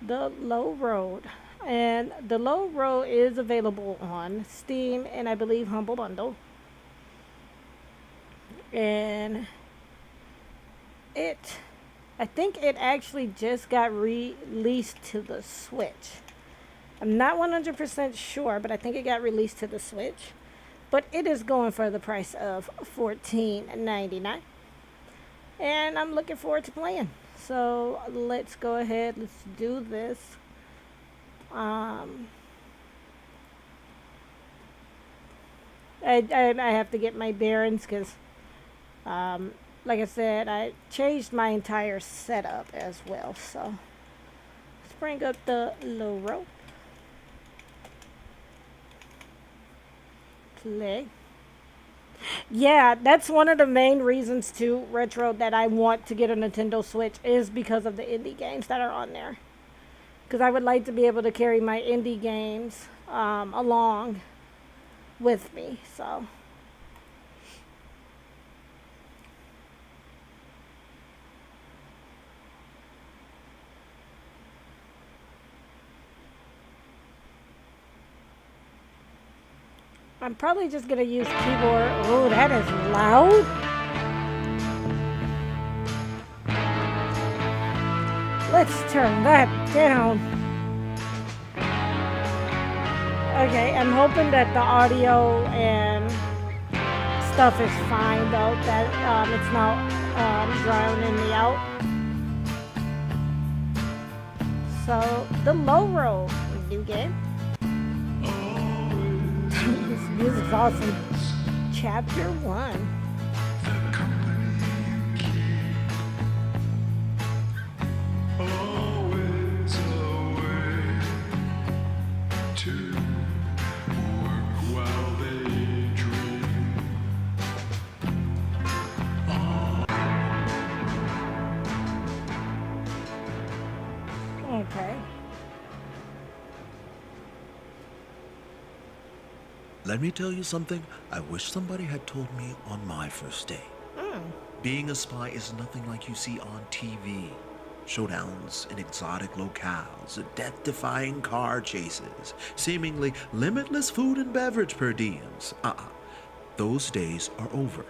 The Low Road. And the Low Road is available on Steam and I believe Humble Bundle. And it, I think it actually just got released to the Switch. I'm not 100% sure, but I think it got released to the Switch. But it is going for the price of $14.99. And I'm looking forward to playing. So let's go ahead, let's do this. Um, I have to get my bearings because, um, like I said, I changed my entire setup as well. So let's bring up the low rope. Play. Yeah, that's one of the main reasons too, Retro, that I want to get a Nintendo Switch is because of the indie games that are on there. Because I would like to be able to carry my indie games along with me. So I'm probably just gonna use keyboard. Oh, that is loud. Let's turn that down. Okay, I'm hoping that the audio and stuff is fine though. That it's not drowning me out. So the Low Road new game. This music's awesome. Chapter 1. Okay. Let me tell you something I wish somebody had told me on my first day. Being a spy is nothing like you see on TV. Showdowns in exotic locales, death-defying car chases, seemingly limitless food and beverage per diems. Those days are over.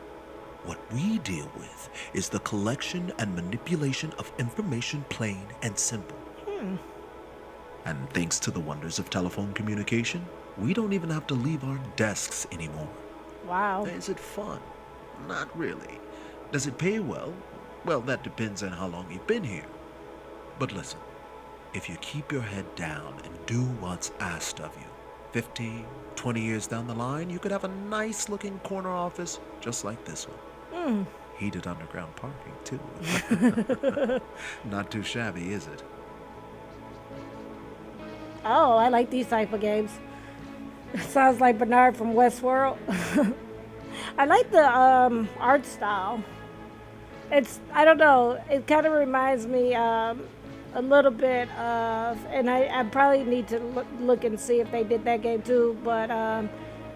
What we deal with is the collection and manipulation of information, plain and simple. And thanks to the wonders of telephone communication, we don't even have to leave our desks anymore. Wow. Is it fun? Not really. Does it pay well? Well, that depends on how long you've been here. But listen, if you keep your head down and do what's asked of you, 15, 20 years down the line, you could have a nice looking corner office just like this one. Heated underground parking, too. Not too shabby, is it? Oh, I like these type of games. Sounds like Bernard from Westworld. I like the art style. I don't know, it kind of reminds me a little bit of, and I probably need to look and see if they did that game too, but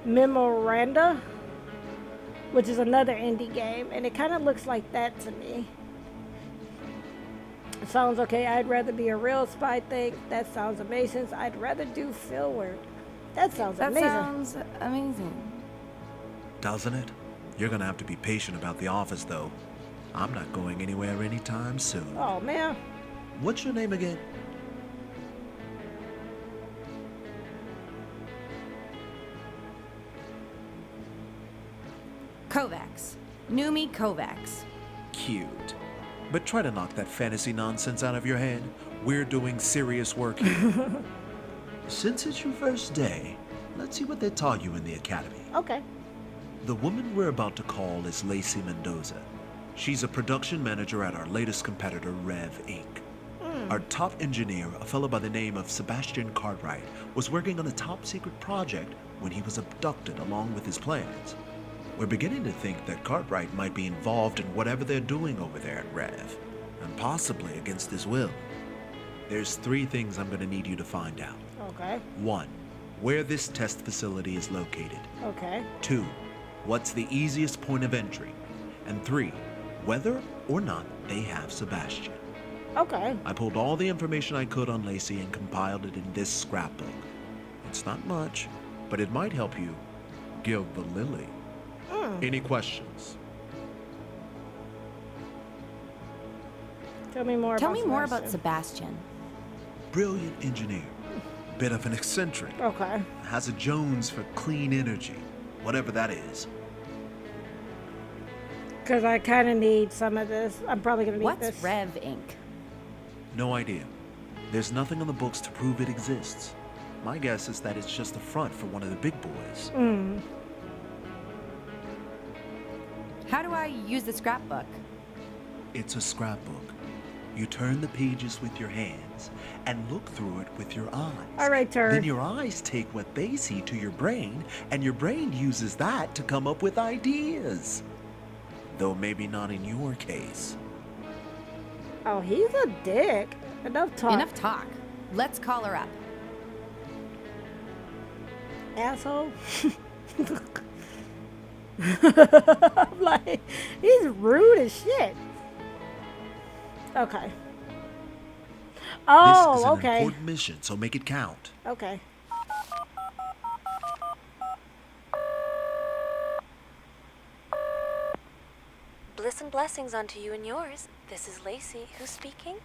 Memoranda, which is another indie game, and it kind of looks like that to me. Sounds okay. I'd rather be a real spy thing. That sounds amazing. I'd rather do field work. That sounds That amazing. sounds amazing. Doesn't it? You're gonna have to be patient about the office, though. I'm not going anywhere anytime soon. Oh man. What's your name again? Kovacs. Numi Kovacs. Cute. But try to knock that fantasy nonsense out of your head. We're doing serious work here. Since it's your first day, let's see what they taught you in the academy. Okay. The woman we're about to call is Lacey Mendoza. She's a production manager at our latest competitor, Rev Inc. Our top engineer, a fellow by the name of Sebastian Cartwright, was working on a top secret project when he was abducted along with his plans. We're beginning to think that Cartwright might be involved in whatever they're doing over there at Rev, and possibly against his will. There's 3 things I'm going to need you to find out. Okay. 1, where this test facility is located. Okay. 2, what's the easiest point of entry. And 3, whether or not they have Sebastian. Okay. I pulled all the information I could on Lacey and compiled it in this scrapbook. It's not much, but it might help you give the lily. Any questions? Tell me more Tell about me more about Sebastian. Sebastian. Brilliant engineer. Bit of an eccentric. Okay. Has a Jones for clean energy, whatever that is. Because I kind of need some of this. I'm probably going to need What's this. Rev Inc.? No idea. There's nothing on the books to prove it exists. My guess is that it's just a front for one of the big boys. How do I use the scrapbook? It's a scrapbook. You turn the pages with your hands and look through it with your eyes. All right, Turd. Then your eyes take what they see to your brain, and your brain uses that to come up with ideas. Though maybe not in your case. Oh, he's a dick. Enough talk. Enough talk. Let's call her up. Asshole. I'm like, he's rude as shit. Okay. This is Oh, an okay. important mission, so make it count. Okay. Bliss and blessings unto you and yours. This is Lacey. Who's speaking?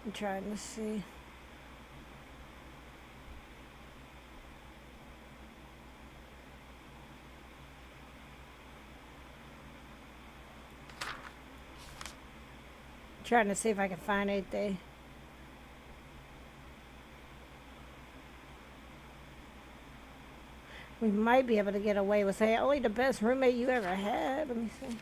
I'm trying to see. Trying to see if I can find anything. We might be able to get away with saying only the best roommate you ever had. Let me see.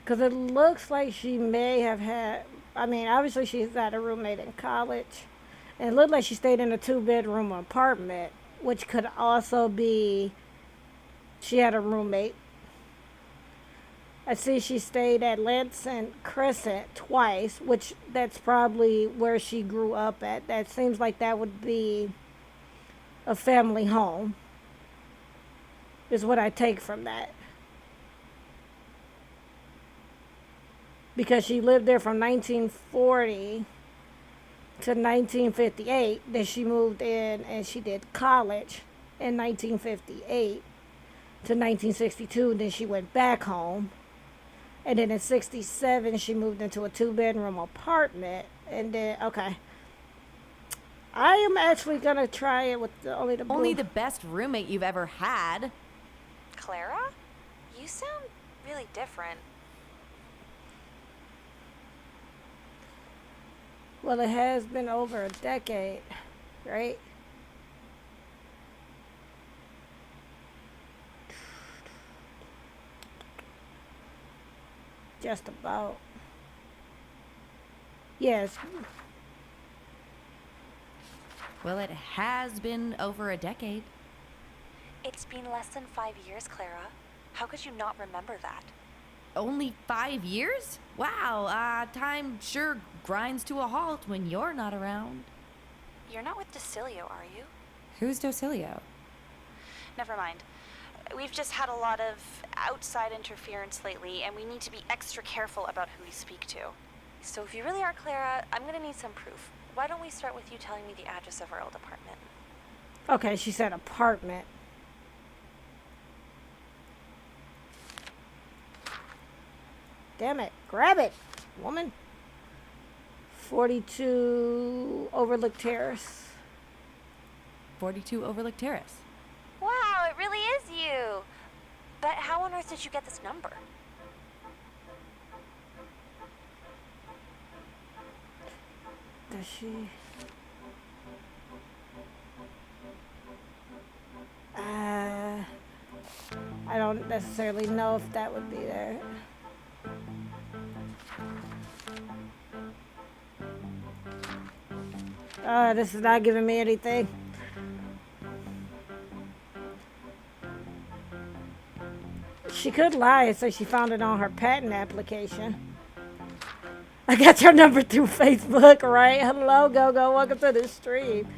Because it looks like she may have had, I mean, obviously she's got a roommate in college. And it looked like she stayed in a 2-bedroom apartment, which could also be she had a roommate. I see she stayed at Lansing Crescent twice, which that's probably where she grew up at. That seems like that would be a family home, is what I take from that. Because she lived there from 1940 to 1958. Then she moved in and she did college in 1958 to 1962. Then she went back home. And then in 67, she moved into a 2-bedroom apartment. And then, okay. I am actually going to try it with only the Only blue. the best roommate you've ever had. Clara? You sound really different. Well, it has been over a decade, right? Just about. Yes. Well, it has been over a decade. It's been less than 5 years, Clara. How could you not remember that? Only 5 years? Wow, time sure grinds to a halt when you're not around. You're not with Decilio, are you? Who's Docilio? Never mind. We've just had a lot of outside interference lately, and we need to be extra careful about who we speak to. So if you really are Clara, I'm gonna need some proof. Why don't we start with you telling me the address of our old apartment? Okay, she said apartment. Damn it. Grab it, woman. 42 Overlook Terrace. 42 Overlook Terrace. Wow, it really is you! But how on earth did you get this number? Does she? I don't necessarily know if that would be there. This is not giving me anything. She could lie and say she found it on her patent application. I got your number through Facebook, right? Hello, Go-Go. Welcome to the stream.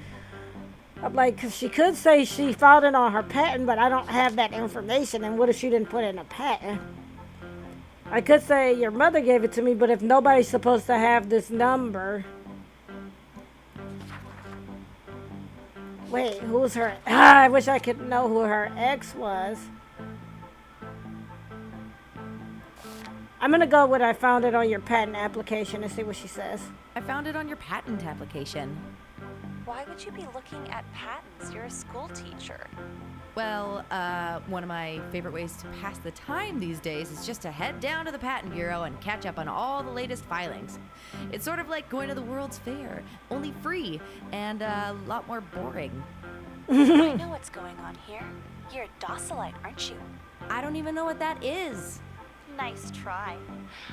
I'm like, 'cause she could say she found it on her patent, but I don't have that information. And what if she didn't put it in a patent? I could say your mother gave it to me, but if nobody's supposed to have this number. Wait, who's her? I wish I could know who her ex was. I'm gonna go with I found it on your patent application and see what she says. I found it on your patent application. Why would you be looking at patents? You're a school teacher. Well, one of my favorite ways to pass the time these days is just to head down to the Patent Bureau and catch up on all the latest filings. It's sort of like going to the World's Fair, only free and a lot more boring. I know what's going on here. You're a docilite, aren't you? I don't even know what that is. Nice try.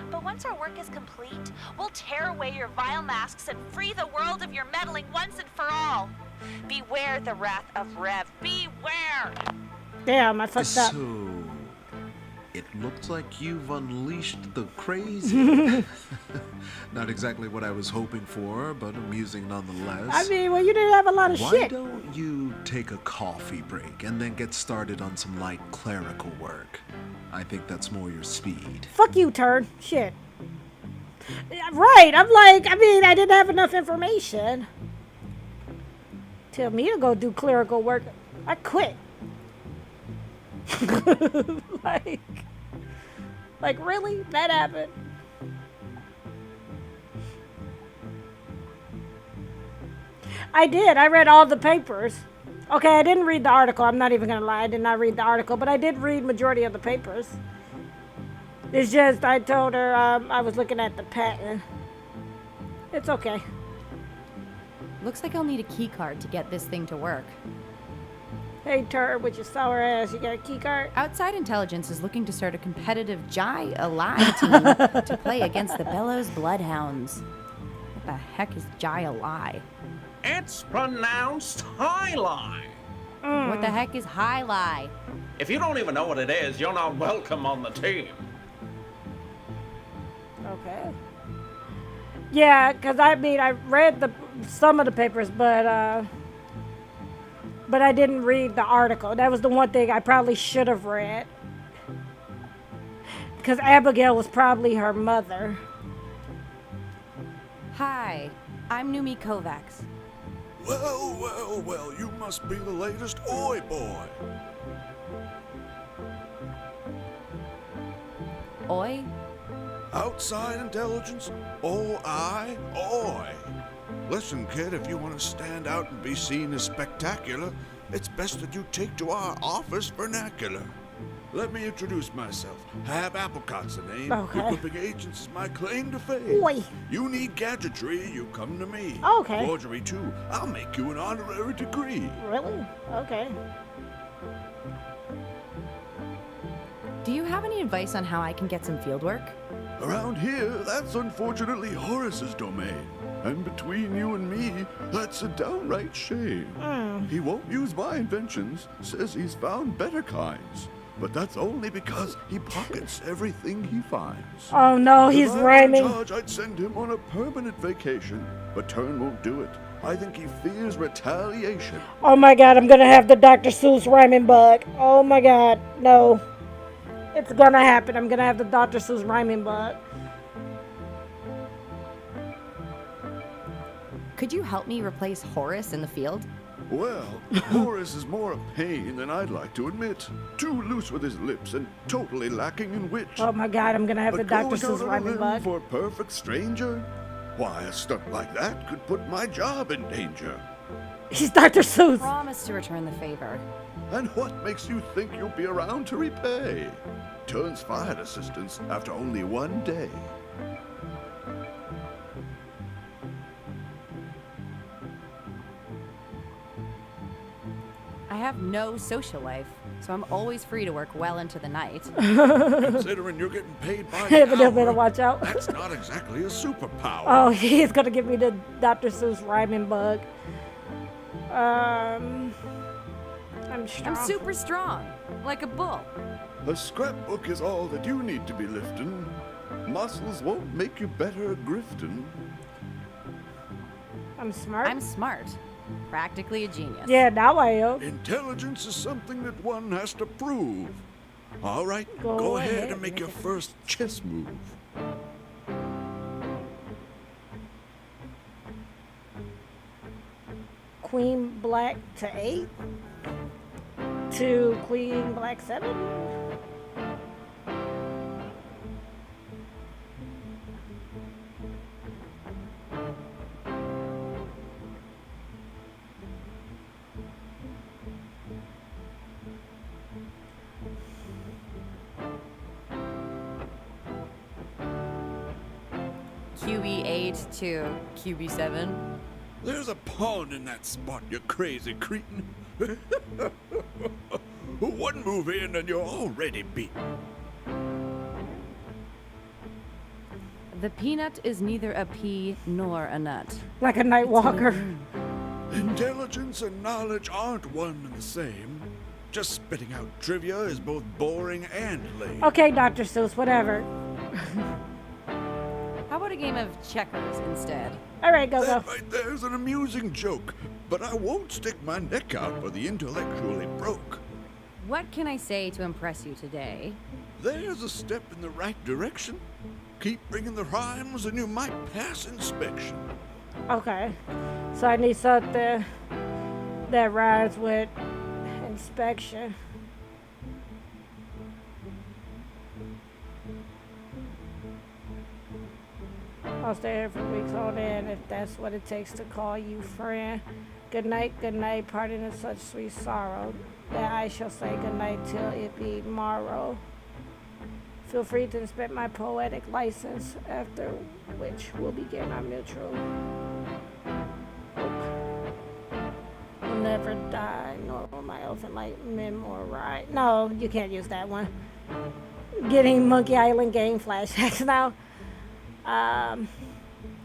But once our work is complete, we'll tear away your vile masks and free the world of your meddling once and for all. Beware the wrath of Rev. Beware! Damn, I fucked up. So, it looks like you've unleashed the crazy. Not exactly what I was hoping for, but amusing nonetheless. I mean, well, you didn't have a lot of Why shit. don't you take a coffee break and then get started on some light clerical work? I think that's more your speed. Fuck you, turd. Shit. Right, I'm like, I mean, I didn't have enough information. Tell me to go do clerical work. I quit. like really? That happened? I did. I read all the papers. Okay, I didn't read the article. I'm not even gonna lie. I did not read the article, but I did read majority of the papers. It's just I told her I was looking at the patent. It's okay. Looks like I'll need a key card to get this thing to work. Hey, turd with your sour ass, you got a key card? Outside Intelligence is looking to start a competitive Jai Ally team to play against the Bellows Bloodhounds. What the heck is Jai Ally? It's pronounced highlight. What the heck is Highlight? If you don't even know what it is, you're not welcome on the team. Okay. Yeah, because I mean, I read some of the papers, but I didn't read the article. That was the one thing I probably should have read. Because Abigail was probably her mother. Hi, I'm Numi Kovacs. Well, you must be the latest Oi boy. Oi? Outside Intelligence? Oi. Listen, kid, if you want to stand out and be seen as spectacular, it's best that you take to our office vernacular. Let me introduce myself. Hab Applecott's the name. Okay. Equipping agents is my claim to fame. Oi. You need gadgetry, you come to me. Okay. Forgery, too. I'll make you an honorary degree. Really? Okay. Do you have any advice on how I can get some field work? Around here, that's unfortunately Horace's domain. And between you and me, that's a downright shame. He won't use my inventions, says he's found better kinds. But that's only because he pockets everything he finds. Oh no, he's If I were in rhyming. charge, I'd send him on a permanent vacation. But Turn won't do it. I think he fears retaliation. Oh my god, I'm gonna have the Dr. Seuss rhyming bug. Oh my god, no. It's gonna happen. I'm gonna have the Dr. Seuss rhyming bug. Could you help me replace Horace in the field? Well, Horace is more a pain than I'd like to admit. Too loose with his lips and totally lacking in wit. Oh my god, I'm gonna have the But Dr. going out Seuss on a rhyming limb bug. for a perfect stranger? Why, a stunt like that could put my job in danger. He's Dr. Seuss. Promise to return the favor. And what makes you think you'll be around to repay? Turn's fired assistants after only one day. I have no social life, so I'm always free to work well into the night. Considering you're getting paid by the But better hour, watch out. that's not exactly a superpower. Oh, he's gonna give me the Dr. Seuss rhyming bug. I'm strong. I'm super strong, like a bull. A scrapbook is all that you need to be lifting. Muscles won't make you better at grifting. I'm smart. I'm smart, practically a genius. Yeah, now I am. Intelligence is something that one has to prove. All right, Go go ahead ahead and make your first chess move. Queen black to 8 to queen black 7. QB8 to QB7. There's a pawn in that spot, you crazy cretin. One move in and you're already beaten. The peanut is neither a pea nor a nut. Like a night walker. Intelligence and knowledge aren't one and the same. Just spitting out trivia is both boring and lame. Okay, Dr. Seuss, whatever. How about a game of checkers instead? All right, go. That right there's an amusing joke, but I won't stick my neck out for the intellectually broke. What can I say to impress you today? There's a step in the right direction. Keep bringing the rhymes and you might pass inspection. Okay. So I need something that rhymes with inspection. I'll stay here for weeks on end if that's what it takes to call you friend. Good night, pardon in such sweet sorrow that I shall say good night till it be morrow. Feel free to inspect my poetic license, after which we'll begin our mutual hope. Will never die, nor will my elfin like memorize. No, you can't use that one. Getting Monkey Island game flashbacks now. I'm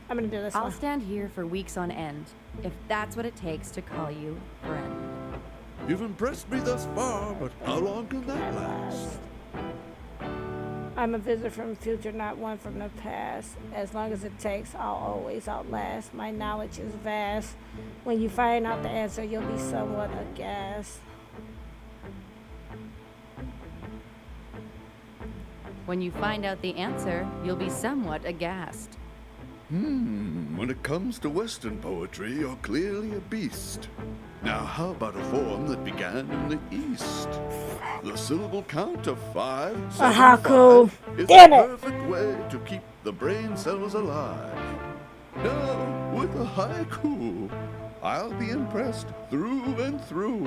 gonna do this I'll one. stand here for weeks on end, if that's what it takes to call you friend. You've impressed me thus far, but how long can that last? I'm a visitor from the future, not one from the past. As long as it takes, I'll always outlast. My knowledge is vast. When you find out the answer, you'll be somewhat aghast. When you find out the answer, you'll be somewhat aghast. When it comes to Western poetry, you're clearly a beast. Now, how about a form that began in the East? The syllable count of 5, A haiku. 5 is Damn the it. perfect way to keep the brain cells alive. Now, with a haiku, I'll be impressed through and through,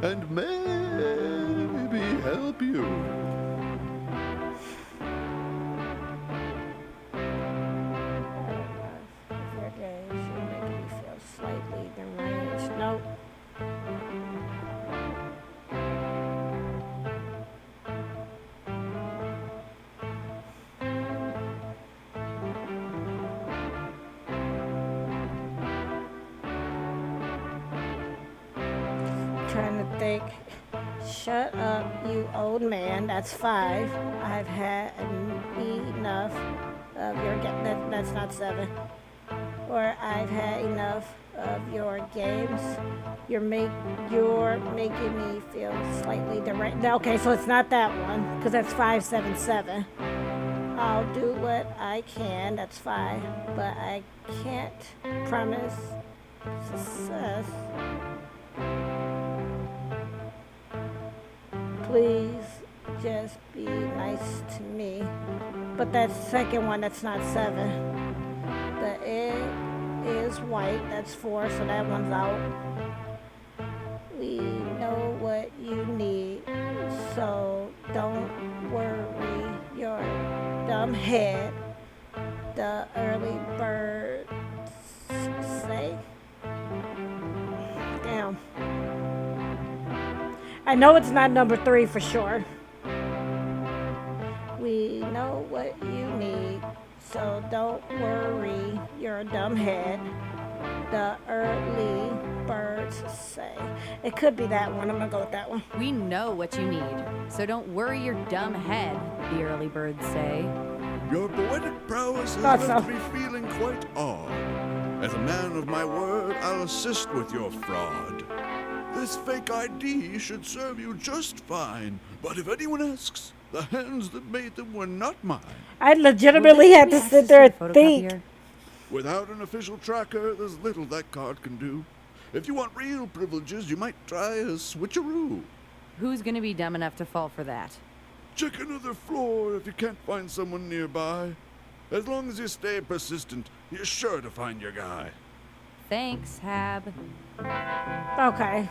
and maybe help you. Your days, you're making me feel slightly deranged. Nope. Trying to think. Shut up, you old man. That's 5. I've had enough of your that's not 7. Or I've had enough of your games. You're making me feel slightly deranged. Okay, so it's not that one because that's 577. I'll do what I can. That's 5, but I can't promise success. Please just be nice to me. But that second one, that's not 7. The egg is white, that's 4, so that one's out. We know what you need, so don't worry your dumb head. The early birds say. Damn. I know it's not number 3 for sure. We know what you need, so don't worry, you're a dumb head. The early birds say. It could be that one. I'm gonna go with that one. We know what you need, so don't worry your dumb head, the early birds say. Your poetic prowess has Thought left so. me feeling quite awed. As a man of my word, I'll assist with your fraud. This fake ID should serve you just fine, but if anyone asks, the hands that made them were not mine. I legitimately had to sit there and think. Without an official tracker, there's little that card can do. If you want real privileges, you might try a switcheroo. Who's gonna be dumb enough to fall for that? Check another floor if you can't find someone nearby. As long as you stay persistent, you're sure to find your guy. Thanks, Hab. Okay.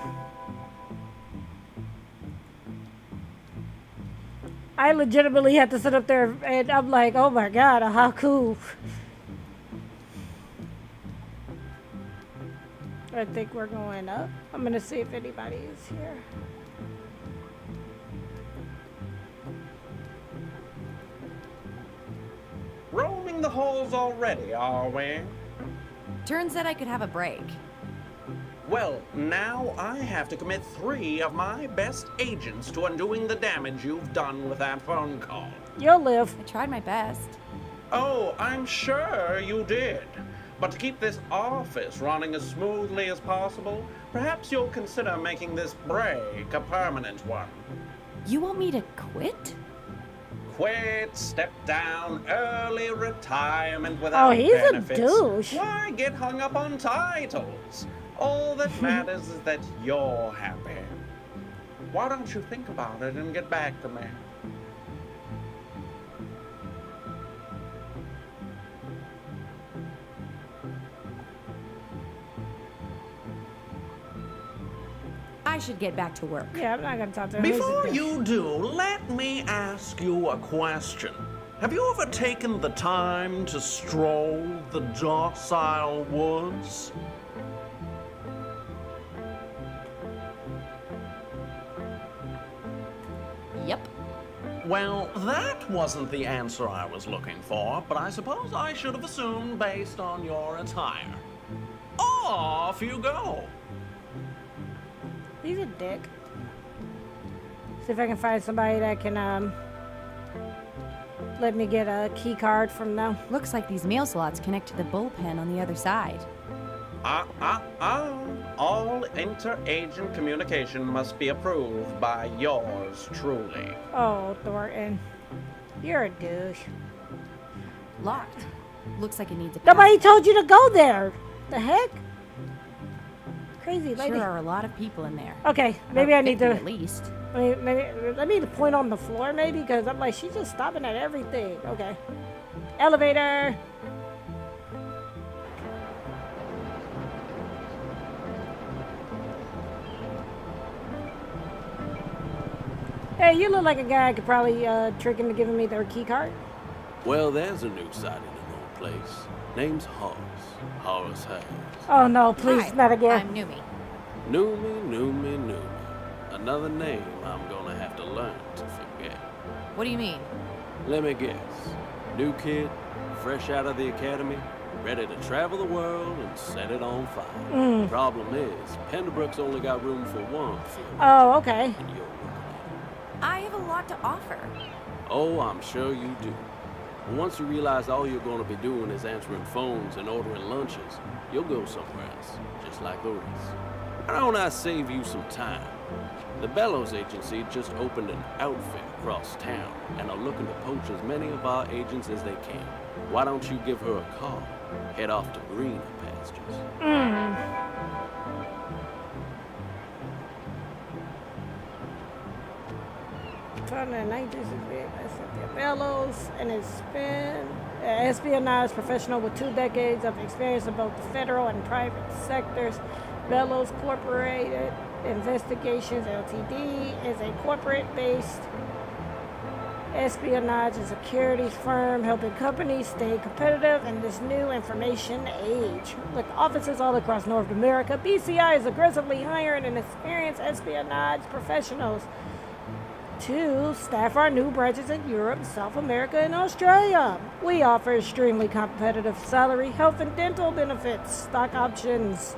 I legitimately had to sit up there and I'm like, oh my god, a haiku. I think we're going up. I'm gonna see if anybody is here. Roaming the halls already, are we? Turns out I could have a break. Well, now I have to commit 3 of my best agents to undoing the damage you've done with that phone call. You'll live. I tried my best. Oh, I'm sure you did. But to keep this office running as smoothly as possible, perhaps you'll consider making this break a permanent one. You want me to quit? Quit, step down, early retirement without Oh, he's benefits. a douche. Why get hung up on titles? All that matters is that you're happy. Why don't you think about it and get back to me? I should get back to work. Yeah, I'm not gonna talk to him. He's a Before douche. you do, let me ask you a question. Have you ever taken the time to stroll the docile woods? Yep. Well, that wasn't the answer I was looking for, but I suppose I should have assumed based on your attire. Off you go. He's a dick. See if I can find somebody that can let me get a key card from them. Looks like these mail slots connect to the bullpen on the other side. All inter-agent communication must be approved by yours truly. Oh, Thornton. You're a douche. Locked. Looks like it needs a Nobody password. told you to go there. The heck? Crazy lady. Sure are a lot of people in there. Okay, maybe I About need 50 to. at least. Let me point on the floor, maybe, because I'm like, she's just stopping at everything. Okay. Elevator. Hey, you look like a guy I could probably trick into giving me their key card. Well, there's a new sighting in the place. Name's Horace. Horace Hayes. Oh no, please, Hi, not again. I'm Numi. Numi. Another name I'm gonna have to learn to forget. What do you mean? Let me guess. New kid, fresh out of the academy, ready to travel the world and set it on fire. Problem is, Penderbrook's only got room for one field, Oh, okay. and you're looking at I have a lot to offer. it. Oh, I'm sure you do. And once you realize all you're gonna be doing is answering phones and ordering lunches, you'll go somewhere else, just like the rest. Why don't I save you some time? The Bellows Agency just opened an outfit across town and are looking to poach as many of our agents as they can. Why don't you give her a call? Head off to greener pastures. Bellows and espionage professional with 2 decades of experience in both the federal and private sectors. Bellows Corporated Investigations Ltd. is a corporate based espionage and securities firm helping companies stay competitive in this new information age. With offices all across North America, BCI is aggressively hiring and experienced espionage professionals to staff our new branches in Europe, South America, and Australia. We offer extremely competitive salary, health and dental benefits, stock options.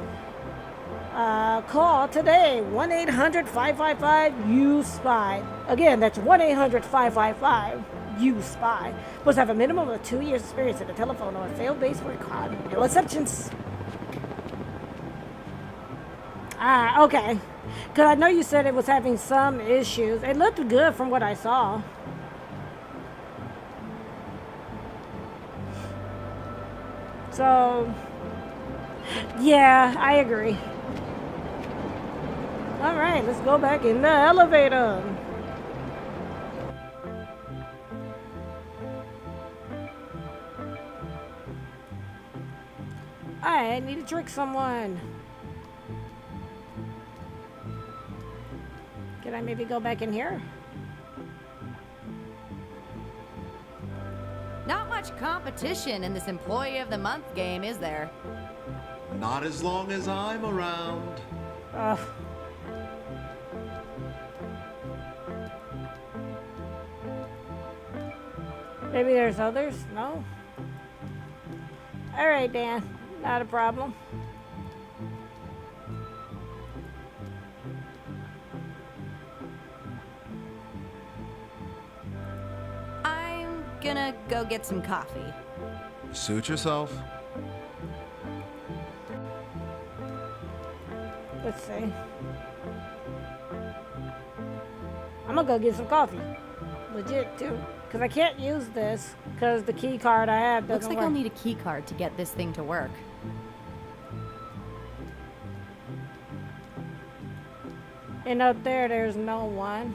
Call today, 1-800-555-U-SPY. Again, that's 1-800-555-U-SPY. Must have a minimum of 2 years experience in the telephone or a fail-based record. No exceptions. Okay. Because I know you said it was having some issues. It looked good from what I saw. So, yeah, I agree. All right, let's go back in the elevator. I need to trick someone. Can I maybe go back in here? Not much competition in this Employee of the Month game, is there? Not as long as I'm around. Ugh. Maybe there's others? No? Alright, Dan. Not a problem. I'm gonna go get some coffee. Suit yourself. Let's see. I'm gonna go get some coffee. Legit, too. Because I can't use this because the key card I have doesn't Looks like work. I'll need a key card to get this thing to work. And up there, there's no one.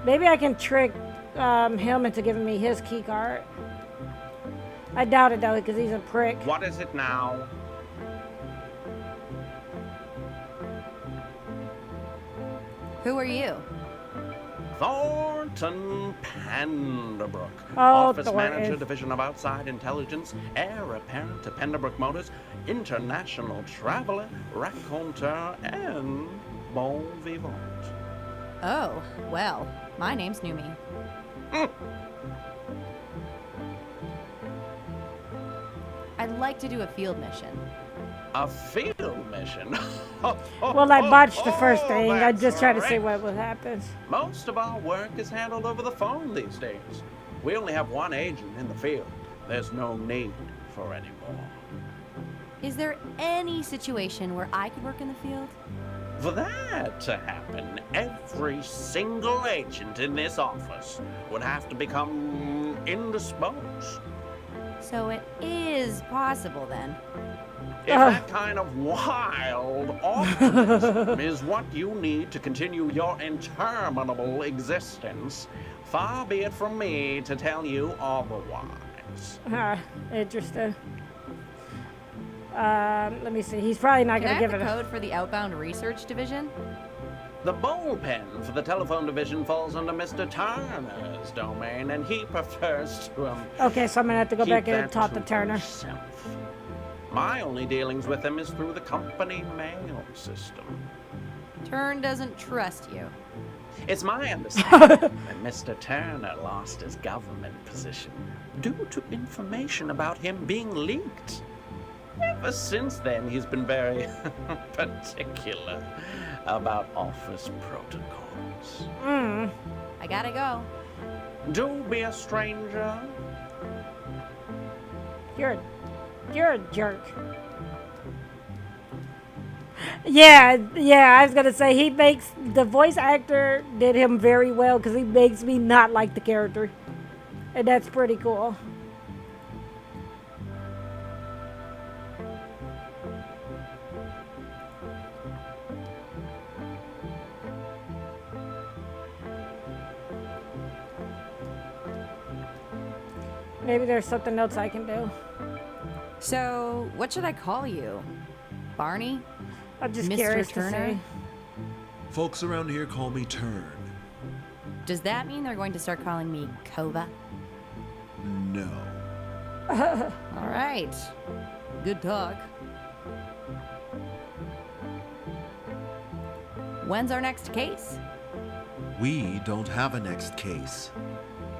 Maybe I can trick him into giving me his key card. I doubt it, though, because he's a prick. What is it now? Who are you? Thornton Penderbrook. Oh, Office Thornton. Manager, Division of Outside Intelligence, Heir Apparent to Penderbrook Motors, International Traveler, Raconteur, and Bon Vivant. Oh, well, my name's Numi. I'd like to do a field mission. A field mission? Well, I botched the first thing. I that's just tried to see right. what happen. Most of our work is handled over the phone these days. We only have one agent in the field. There's no need for any more. Is there any situation where I could work in the field? For that to happen, every single agent in this office would have to become indisposed. So it is possible then. If that kind of wild optimism is what you need to continue your interminable existence, far be it from me to tell you otherwise. Interesting. Let me see. He's probably not Can I going to have give the it a... code for the outbound research division? The bullpen for the telephone division falls under Mr. Turner's domain, and he prefers to Okay, so I'm going to have to go keep back in and that talk to to Turner. himself. My only dealings with him is through the company mail system. Turn doesn't trust you. It's my understanding that Mr. Turner lost his government position due to information about him being leaked. Ever since then, he's been very particular about office protocols. I gotta go. Do be a stranger. You're a jerk. Yeah, I was gonna say the voice actor did him very well because he makes me not like the character, and that's pretty cool. Maybe there's something else I can do. So, what should I call you? Barney? I'm just Mr. curious to Turner? see. Folks around here call me Turn. Does that mean they're going to start calling me Kova? No. All right. Good talk. When's our next case? We don't have a next case.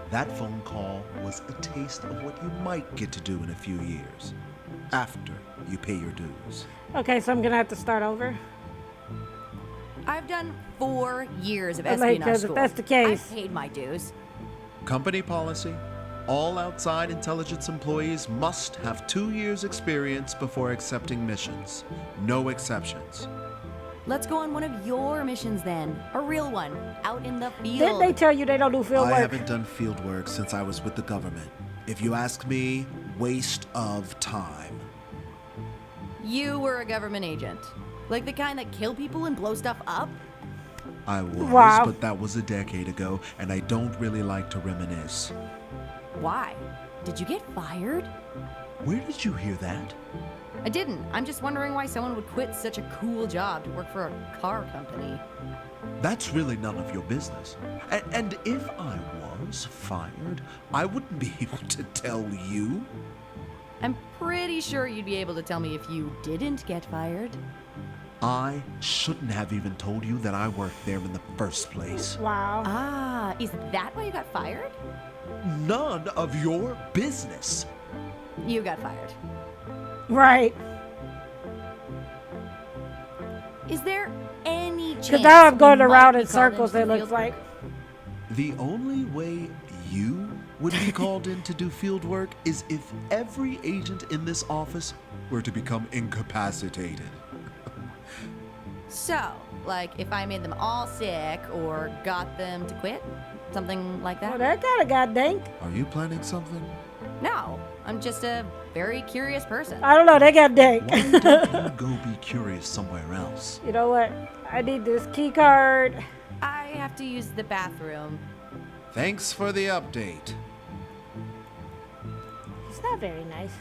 That phone call was a taste of what you might get to do in a few years, after you pay your dues. Okay, so I'm gonna have to start over. I've done 4 years of Like, espionage 'cause if school. that's the case- I've paid my dues. Company policy: all outside intelligence employees must have 2 years experience before accepting missions. No exceptions. Let's go on one of your missions then. A real one. Out in the field. Didn't they tell you they don't do field I work? haven't done field work since I was with the government. If you ask me, waste of time. You were a government agent. Like the kind that kill people and blow stuff up? I was, Wow. but that was a decade ago, and I don't really like to reminisce. Why? Did you get fired? Where did you hear that? I didn't. I'm just wondering why someone would quit such a cool job to work for a car company. That's really none of your business. And if I was fired, I wouldn't be able to tell you. I'm pretty sure you'd be able to tell me if you didn't get fired. I shouldn't have even told you that I worked there in the first place. Wow. Ah, is that why you got fired? None of your business. You got fired. Right. Is there any chance? Because now I'm going we might around be in called circles, into it the looks field like. work? The only way you would be called in to do field work is if every agent in this office were to become incapacitated. So, like if I made them all sick or got them to quit? Something like that? Well, that kind of got danked. Are you planning something? No, I'm just a very curious person. I don't know, they got danked. Why don't you go be curious somewhere else? You know what? I need this key card. I have to use the bathroom. Thanks for the update. It's not very nice.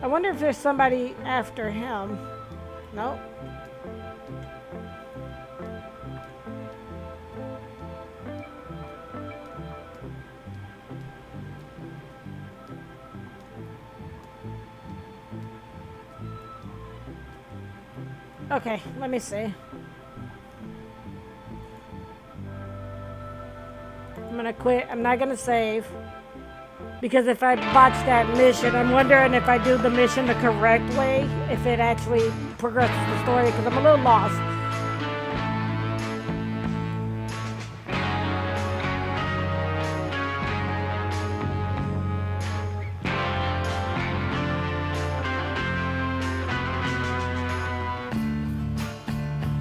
I wonder if there's somebody after him. Nope. Okay, let me see. I'm gonna quit. I'm not gonna save. Because if I botch that mission, I'm wondering if I do the mission the correct way, if it actually progresses the story, because I'm a little lost.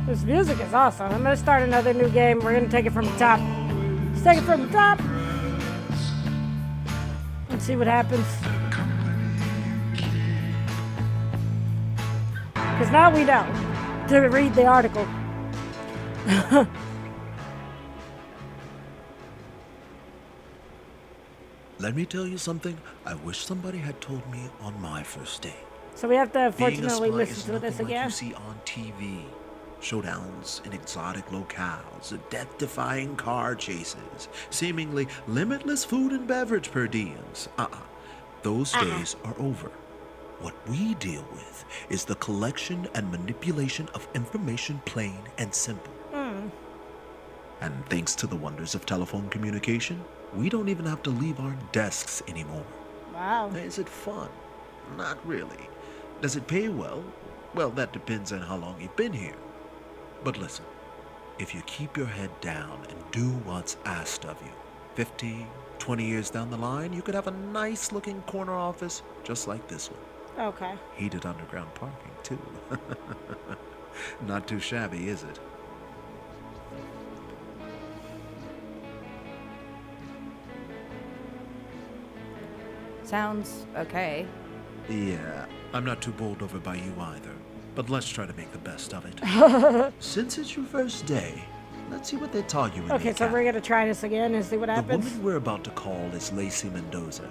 This music is awesome. I'm gonna start another new game. We're gonna take it from the top. Let's take it from the top. Let's see what happens. Because now we know to read the article. Let me tell you something I wish somebody had told me on my first day. So we have to Being a unfortunately spy is listen to this nothing like again. you see on TV. Showdowns in exotic locales, death-defying car chases, seemingly limitless food and beverage per diems. Those days are over. What we deal with is the collection and manipulation of information, plain and simple. And thanks to the wonders of telephone communication, we don't even have to leave our desks anymore. Wow. Is it fun? Not really. Does it pay well? Well, that depends on how long you've been here. But listen, if you keep your head down and do what's asked of you, 50, 20 years down the line, you could have a nice-looking corner office just like this one. Okay. Heated underground parking, too. Not too shabby, is it? Sounds okay. Yeah, I'm not too bowled over by you either. But let's try to make the best of it. Since it's your first day, let's see what they taught you in the Okay, so we're academy. gonna try this again and see what The happens. woman we're about to call is Lacey Mendoza.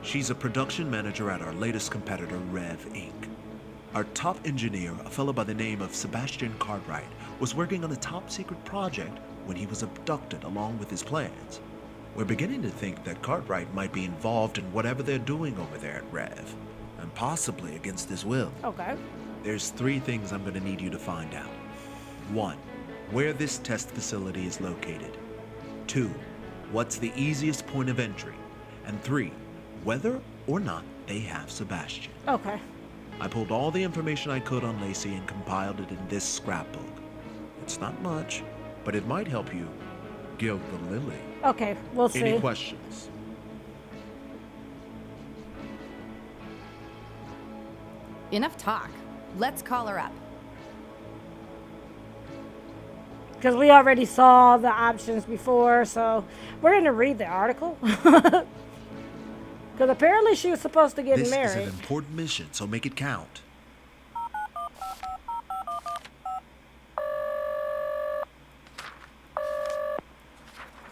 She's a production manager at our latest competitor, Rev Inc. Our top engineer, a fellow by the name of Sebastian Cartwright, was working on a top secret project when he was abducted along with his plans. We're beginning to think that Cartwright might be involved in whatever they're doing over there at Rev, and possibly against his will. Okay. There's 3 things I'm going to need you to find out. 1, where this test facility is located. 2, what's the easiest point of entry. And 3, whether or not they have Sebastian. Okay. I pulled all the information I could on Lacey and compiled it in this scrapbook. It's not much, but it might help you gild the lily. Okay, we'll see. Any questions? Enough talk. Let's call her up. Because we already saw the options before, so we're going to read the article. Because apparently she was supposed to get This married. is an important mission, so make it count.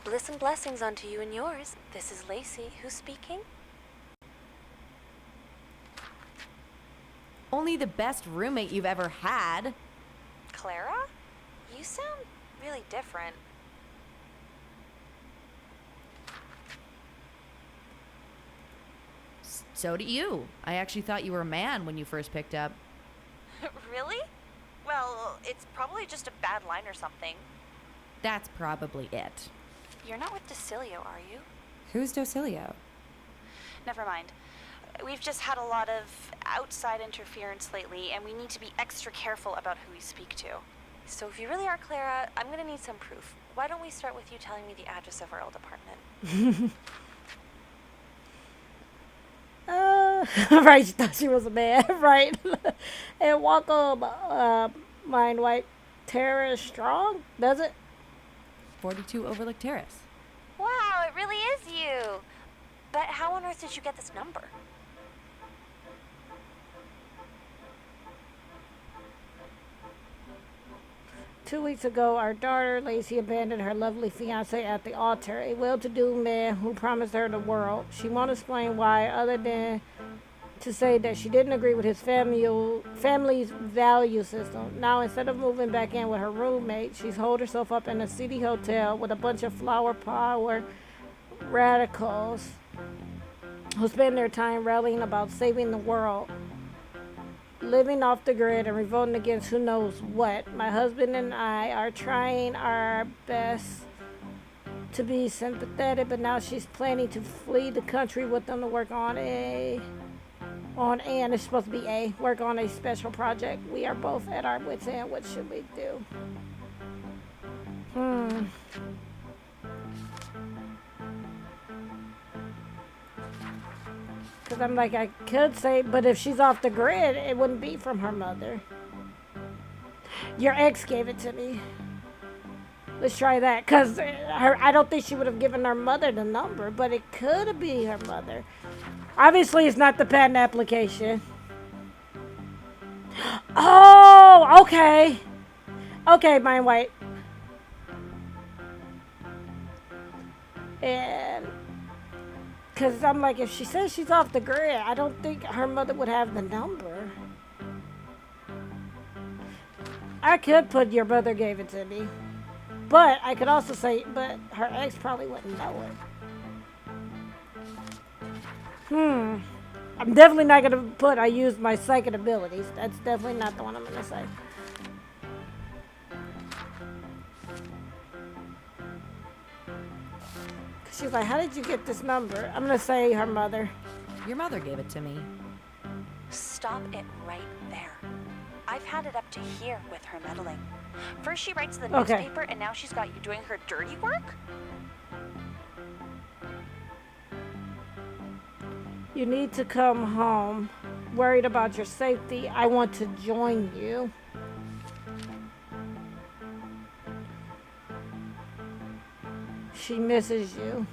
Bliss and blessings unto you and yours. This is Lacey. Who's speaking? Only the best roommate you've ever had. Clara? You sound really different. So do you. I actually thought you were a man when you first picked up. Really? Well, it's probably just a bad line or something. That's probably it. You're not with Docilio, are you? Who's Docilio? Never mind. We've just had a lot of outside interference lately, and we need to be extra careful about who we speak to. So if you really are Clara, I'm gonna need some proof. Why don't we start with you telling me the address of our old apartment? Right, she thought she was a man, right? And welcome, Mind White Tara Strong, does it? 42 Overlook Terrace. Wow, it really is you! But how on earth did you get this number? Two weeks ago, our daughter, Lacey, abandoned her lovely fiancé at the altar, a well-to-do man who promised her the world. She won't explain why, other than to say that she didn't agree with his family's value system. Now, instead of moving back in with her roommate, she's holed herself up in a city hotel with a bunch of flower power radicals who spend their time rallying about saving the world, living off the grid, and revolting against who knows what. My husband and I are trying our best to be sympathetic, but now she's planning to flee the country with them to work on and it's supposed to be work on a special project. We are both at our wits' end. What should we do? Because I'm like, I could say, but if she's off the grid, it wouldn't be from her mother. Your ex gave it to me. Let's try that. Because I don't think she would have given her mother the number, but it could be her mother. Obviously, it's not the patent application. Oh, okay. Okay, Mind White. And because I'm like, if she says she's off the grid, I don't think her mother would have the number. I could put your brother gave it to me. But I could also say, but her ex probably wouldn't know it. I'm definitely not going to put I used my psychic abilities. That's definitely not the one I'm going to say. She's like, how did you get this number? I'm going to say her mother. Your mother gave it to me. Stop it right there. I've had it up to here with her meddling. First she writes the newspaper, and now she's got you doing her dirty work? You need to come home. Worried about your safety. I want to join you. She misses you.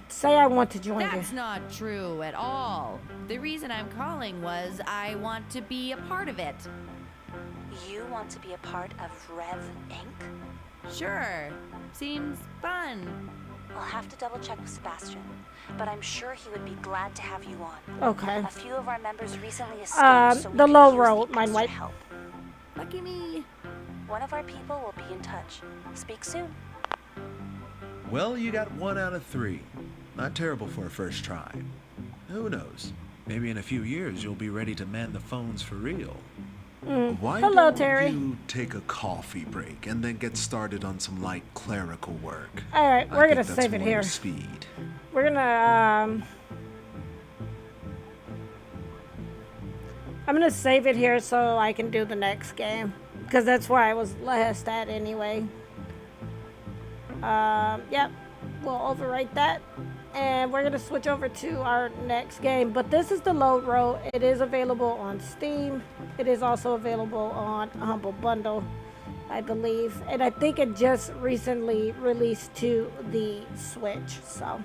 Say I want to join you. That's not true at all. The reason I'm calling was I want to be a part of it. You want to be a part of Rev Inc.? Sure. Seems fun. I'll have to double check with Sebastian, but I'm sure he would be glad to have you on. Okay. A few of our members recently escaped, so we the could low use road, the mind extra wipe. help. Lucky me. One of our people will be in touch. Speak soon. Well, you got 1 out of 3. Not terrible for a first try. Who knows? Maybe in a few years you'll be ready to man the phones for real. Why Hello, don't Terry. you take a coffee break and then get started on some light clerical work? All right, I we're think gonna that's save it more your here. Speed. We're gonna I'm gonna save it here so I can do the next game, because that's where I was last at anyway. Yep, we'll overwrite that, and we're gonna switch over to our next game. But this is the Load Road. It is available on Steam. It is also available on HumbleBundle, I believe, and I think it just recently released to the Switch. So